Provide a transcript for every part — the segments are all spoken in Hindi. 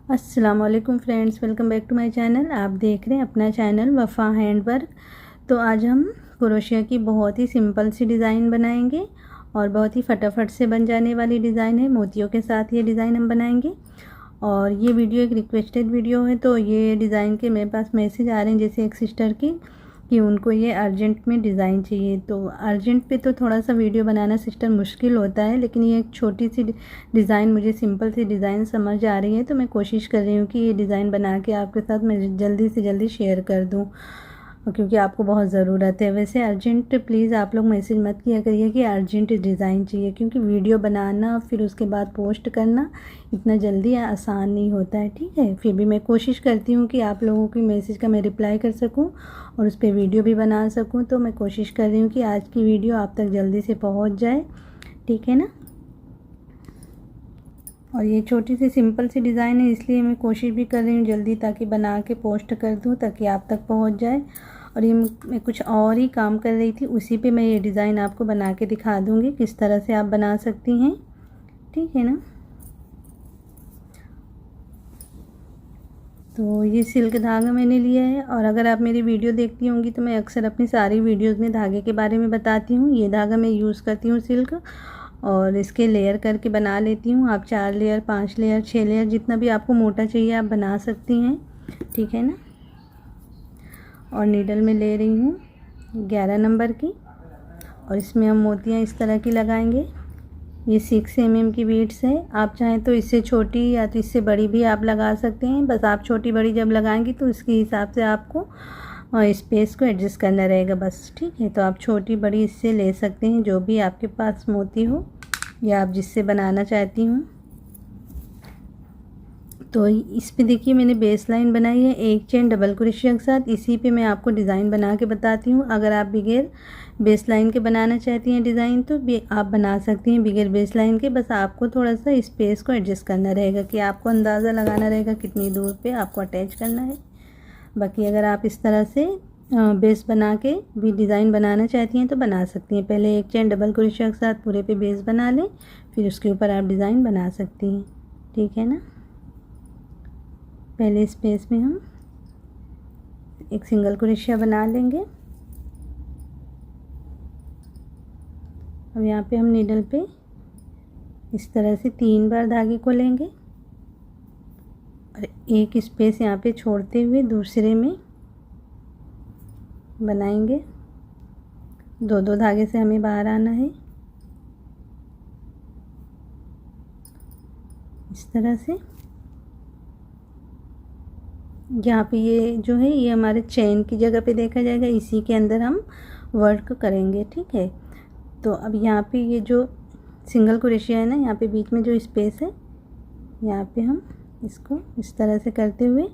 अस्सलामुअलैकुम friends, welcome back to my channel. आप देख रहे हैं अपना चैनल वफ़ा हैंडवर्क। तो आज हम क्रोशिया की बहुत ही सिंपल सी डिज़ाइन बनाएंगे और बहुत ही फटाफट से बन जाने वाली डिज़ाइन है। मोतियों के साथ ये डिज़ाइन हम बनाएंगे और ये वीडियो एक रिक्वेस्टेड वीडियो है। तो ये डिज़ाइन के मेरे पास मैसेज आ रहे हैं जैसे एक सिस्टर की कि उनको ये अर्जेंट में डिज़ाइन चाहिए। तो अर्जेंट पे तो थोड़ा सा वीडियो बनाना सिस्टर मुश्किल होता है, लेकिन ये एक छोटी सी डिज़ाइन मुझे सिंपल सी डिज़ाइन समझ आ रही है, तो मैं कोशिश कर रही हूँ कि ये डिज़ाइन बना के आपके साथ मैं जल्दी से जल्दी शेयर कर दूँ, क्योंकि आपको बहुत ज़रूरत है। वैसे अर्जेंट प्लीज़ आप लोग मैसेज मत किया करिए कि अर्जेंट डिज़ाइन चाहिए, क्योंकि वीडियो बनाना फिर उसके बाद पोस्ट करना इतना जल्दी आसान नहीं होता है। ठीक है, फिर भी मैं कोशिश करती हूँ कि आप लोगों की मैसेज का मैं रिप्लाई कर सकूँ और उस पर वीडियो भी बना सकूँ। तो मैं कोशिश कर रही हूँ कि आज की वीडियो आप तक जल्दी से पहुँच जाए। ठीक है ना। और ये छोटी सी सिंपल सी डिज़ाइन है, इसलिए मैं कोशिश भी कर रही हूँ जल्दी, ताकि बना के पोस्ट कर दूँ ताकि आप तक पहुँच जाए। और ये मैं कुछ और ही काम कर रही थी, उसी पे मैं ये डिज़ाइन आपको बना के दिखा दूँगी किस तरह से आप बना सकती हैं। ठीक है ना। तो ये सिल्क धागा मैंने लिया है, और अगर आप मेरी वीडियो देखती होंगी तो मैं अक्सर अपनी सारी वीडियोज़ में धागे के बारे में बताती हूँ। ये धागा मैं यूज़ करती हूँ सिल्क, और इसके लेयर करके बना लेती हूँ। आप 4 लेयर, 5 लेयर, 6 लेयर, जितना भी आपको मोटा चाहिए आप बना सकती हैं। ठीक है ना। और नीडल में ले रही हूँ 11 नंबर की, और इसमें हम मोतियाँ इस तरह की लगाएंगे। ये 6 mm की बीड्स है। आप चाहें तो इससे छोटी या तो इससे बड़ी भी आप लगा सकते हैं। बस आप छोटी बड़ी जब लगाएंगी तो उसके हिसाब से आपको स्पेस को एडजस्ट करना रहेगा बस। ठीक है, तो आप छोटी बड़ी इससे ले सकते हैं, जो भी आपके पास मोती हो या आप जिससे बनाना चाहती हूँ। तो इस पे देखिए मैंने बेस लाइन बनाई है एक चेन डबल क्रोशिया के साथ। इसी पे मैं आपको डिज़ाइन बना के बताती हूँ। अगर आप बगैर बेस लाइन के बनाना चाहती हैं डिज़ाइन तो भी आप बना सकती हैं बगैर बेस लाइन के। बस आपको थोड़ा सा स्पेस को एडजस्ट करना रहेगा कि आपको अंदाज़ा लगाना रहेगा कितनी दूर पे आपको अटैच करना है। बाकी अगर आप इस तरह से बेस बना के भी डिज़ाइन बनाना चाहती हैं तो बना सकती हैं। पहले एक चेन डबल क्रोशिया के साथ पूरे पे बेस बना लें, फिर उसके ऊपर आप डिज़ाइन बना सकती हैं। ठीक है ना। पहले स्पेस में हम एक सिंगल क्रोशिया बना लेंगे। अब यहाँ पे हम नीडल पे इस तरह से 3 बार धागे को लेंगे और एक स्पेस यहाँ पे छोड़ते हुए दूसरे में बनाएंगे। 2-2 धागे से हमें बाहर आना है इस तरह से। यहाँ पे ये जो है ये हमारे चेन की जगह पे देखा जाएगा, इसी के अंदर हम वर्क करेंगे। ठीक है, तो अब यहाँ पे ये जो सिंगल क्रोशिया है ना, यहाँ पे बीच में जो स्पेस है यहाँ पे हम इसको इस तरह से करते हुए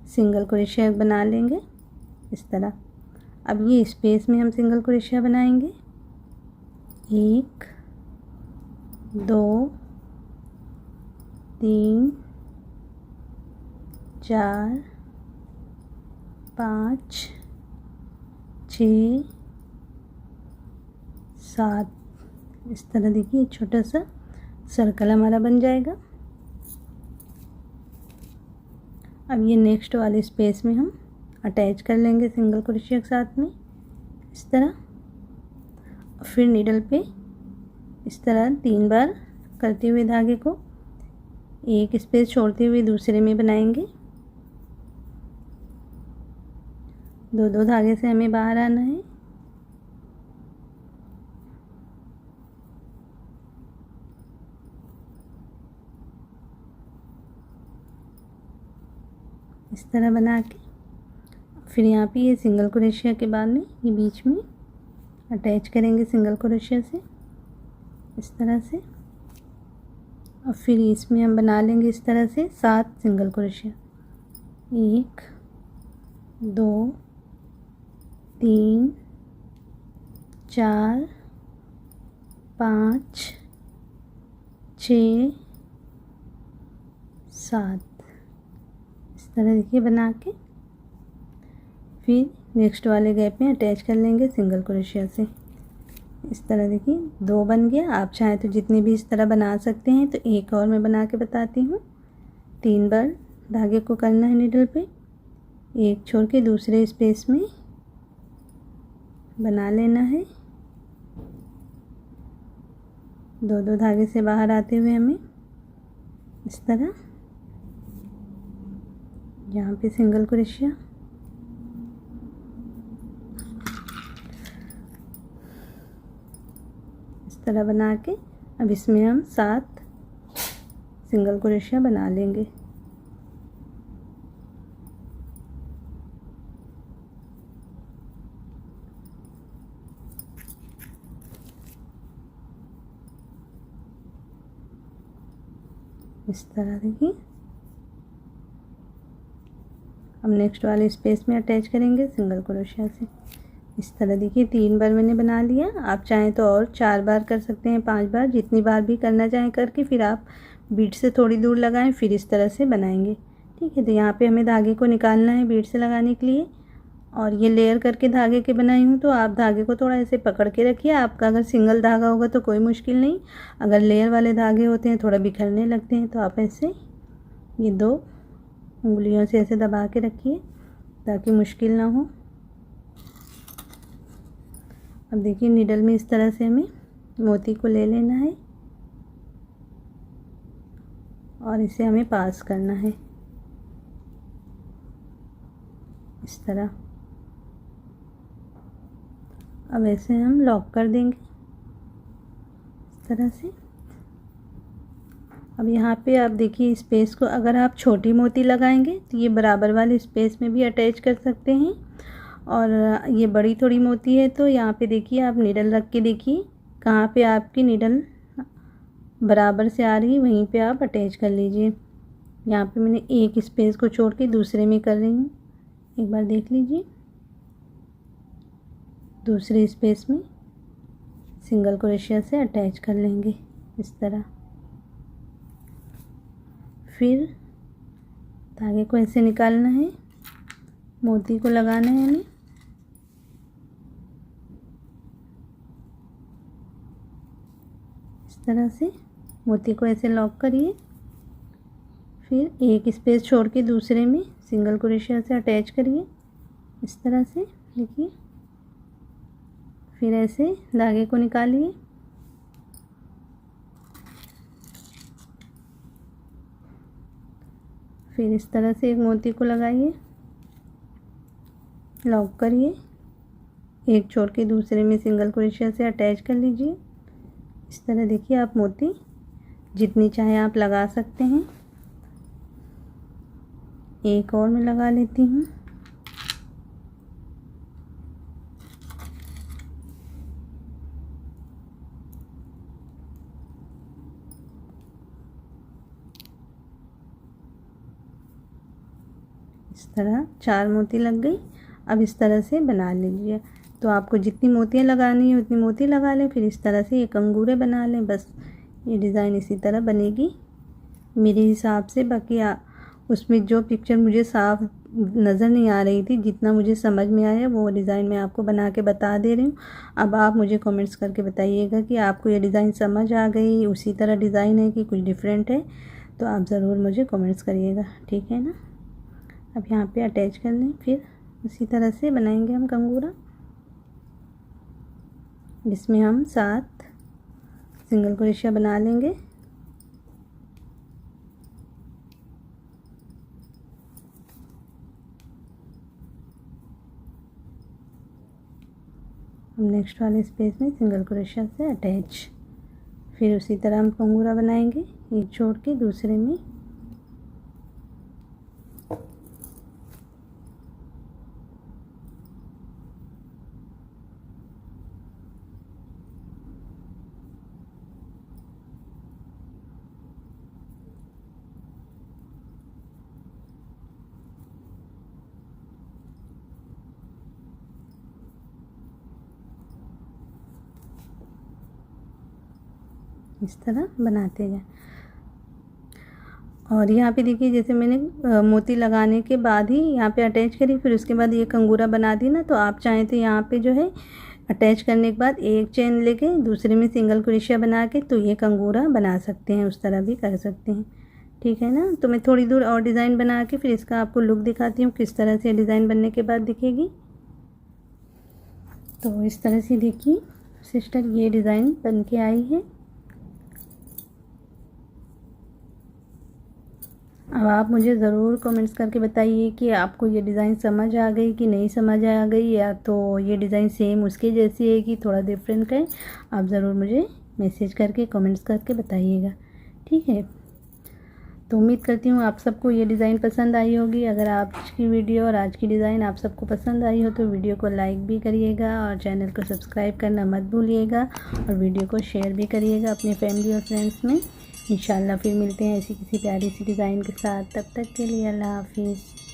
सिंगल क्रोशिया बना लेंगे इस तरह। अब ये स्पेस में हम सिंगल क्रोशिया बनाएंगे 1 2 3 4 5 6 7। इस तरह देखिए छोटा सा सर्कल हमारा बन जाएगा। अब ये नेक्स्ट वाले स्पेस में हम अटैच कर लेंगे सिंगल क्रोशिया के साथ में इस तरह। फिर नीडल पे इस तरह 3 बार करते हुए धागे को एक स्पेस छोड़ते हुए दूसरे में बनाएंगे। 2-2 धागे से हमें बाहर आना है। इस तरह बना के फिर यहाँ पे ये सिंगल क्रोशिया के बाद में ये बीच में अटैच करेंगे सिंगल क्रोशिया से इस तरह से। और फिर इसमें हम बना लेंगे इस तरह से 7 सिंगल क्रोशिया। 1 2 3 4 5 6 7 इस तरह देखिए बना के फिर नेक्स्ट वाले गैप में अटैच कर लेंगे सिंगल क्रोशिया से इस तरह। देखिए 2 बन गया। आप चाहें तो जितने भी इस तरह बना सकते हैं। तो एक और मैं बना के बताती हूँ। 3 बार धागे को करना है नीडल पे, एक छोड़ के दूसरे स्पेस में बना लेना है। दो दो धागे से बाहर आते हुए हमें इस तरह यहाँ पे सिंगल क्रोशिया, इस तरह बना के अब इसमें हम 7 सिंगल क्रोशिया बना लेंगे। इस तरह देखिए। अब नेक्स्ट वाले स्पेस में अटैच करेंगे सिंगल क्रोशिया से। इस तरह देखिए 3 बार मैंने बना लिया। आप चाहें तो और 4 बार कर सकते हैं, 5 बार, जितनी बार भी करना चाहें करके फिर आप बीट से थोड़ी दूर लगाएं, फिर इस तरह से बनाएंगे। ठीक है, तो यहाँ पे हमें धागे को निकालना है बीट से लगाने के लिए। और ये लेयर करके धागे के बनाई हूँ, तो आप धागे को थोड़ा ऐसे पकड़ के रखिए। आपका अगर सिंगल धागा होगा तो कोई मुश्किल नहीं, अगर लेयर वाले धागे होते हैं थोड़ा बिखरने लगते हैं, तो आप ऐसे ये 2 उंगलियों से ऐसे दबा के रखिए ताकि मुश्किल ना हो। अब देखिए नीडल में इस तरह से हमें मोती को ले लेना है और इसे हमें पास करना है इस तरह। अब ऐसे हम लॉक कर देंगे इस तरह से। अब यहाँ पे आप देखिए स्पेस को अगर आप छोटी मोती लगाएंगे तो ये बराबर वाले स्पेस में भी अटैच कर सकते हैं, और ये बड़ी थोड़ी मोती है तो यहाँ पे देखिए आप नीडल रख के देखिए कहाँ पे आपकी नीडल बराबर से आ रही है, वहीं पे आप अटैच कर लीजिए। यहाँ पे मैंने एक स्पेस को छोड़ के दूसरे में कर रही हूँ, एक बार देख लीजिए। दूसरे स्पेस में सिंगल क्रोशिया से अटैच कर लेंगे इस तरह। फिर धागे को ऐसे निकालना है, मोती को लगाना है हमें। इस तरह से मोती को ऐसे लॉक करिए, फिर एक स्पेस छोड़ के दूसरे में सिंगल क्रोशिया से अटैच करिए इस तरह से देखिए। फिर ऐसे धागे को निकालिए, फिर इस तरह से एक मोती को लगाइए, लॉक करिए, एक छोड़ के दूसरे में सिंगल क्रोशिया से अटैच कर लीजिए इस तरह। देखिए आप मोती जितनी चाहे आप लगा सकते हैं। एक और मैं लगा लेती हूँ। इस तरह 4 मोती लग गई। अब इस तरह से बना लीजिए। तो आपको जितनी मोतियाँ लगानी है उतनी मोती लगा लें, फिर इस तरह से ये कंगूरे बना लें। बस ये डिज़ाइन इसी तरह बनेगी मेरे हिसाब से। बाकी उसमें जो पिक्चर मुझे साफ नज़र नहीं आ रही थी, जितना मुझे समझ में आया वो डिज़ाइन मैं आपको बना के बता दे रही हूँ। अब आप मुझे कमेंट्स करके बताइएगा कि आपको ये डिज़ाइन समझ आ गई, उसी तरह डिज़ाइन है कि कुछ डिफरेंट है, तो आप ज़रूर मुझे कमेंट्स करिएगा, ठीक है ना। अब यहाँ पे अटैच कर लें, फिर उसी तरह से बनाएंगे हम कंगूरा, जिसमें हम 7 सिंगल क्रोशिया बना लेंगे। अब नेक्स्ट वाले स्पेस में सिंगल क्रोशिया से अटैच, फिर उसी तरह हम कंगूरा बनाएंगे, एक छोड़ के दूसरे में। इस तरह बनाते जाएं। और यहाँ पे देखिए जैसे मैंने मोती लगाने के बाद ही यहाँ पे अटैच करी, फिर उसके बाद ये कंगूरा बना दी ना, तो आप चाहें तो यहाँ पे जो है अटैच करने के बाद एक चेन लेके दूसरे में सिंगल क्रोशिया बना के तो ये कंगूरा बना सकते हैं, उस तरह भी कर सकते हैं। ठीक है ना। तो मैं थोड़ी दूर और डिज़ाइन बना के फिर इसका आपको लुक दिखाती हूँ किस तरह से डिज़ाइन बनने के बाद दिखेगी। तो इस तरह से देखिए सिस्टर ये डिज़ाइन बन के आई है। अब आप मुझे ज़रूर कमेंट्स करके बताइए कि आपको ये डिज़ाइन समझ आ गई कि नहीं समझ आ गई, या तो ये डिज़ाइन सेम उसके जैसी है कि थोड़ा डिफरेंट है। आप ज़रूर मुझे मैसेज करके कमेंट्स करके बताइएगा, ठीक है। तो उम्मीद करती हूँ आप सबको ये डिज़ाइन पसंद आई होगी। अगर आज की वीडियो और आज की डिज़ाइन आप सबको पसंद आई हो तो वीडियो को लाइक भी करिएगा और चैनल को सब्सक्राइब करना मत भूलिएगा, और वीडियो को शेयर भी करिएगा अपने फैमिली और फ्रेंड्स में। इंशाल्लाह फिर मिलते हैं ऐसी किसी प्यारी सी डिज़ाइन के साथ। तब तक के लिए अल्लाह हाफिज़।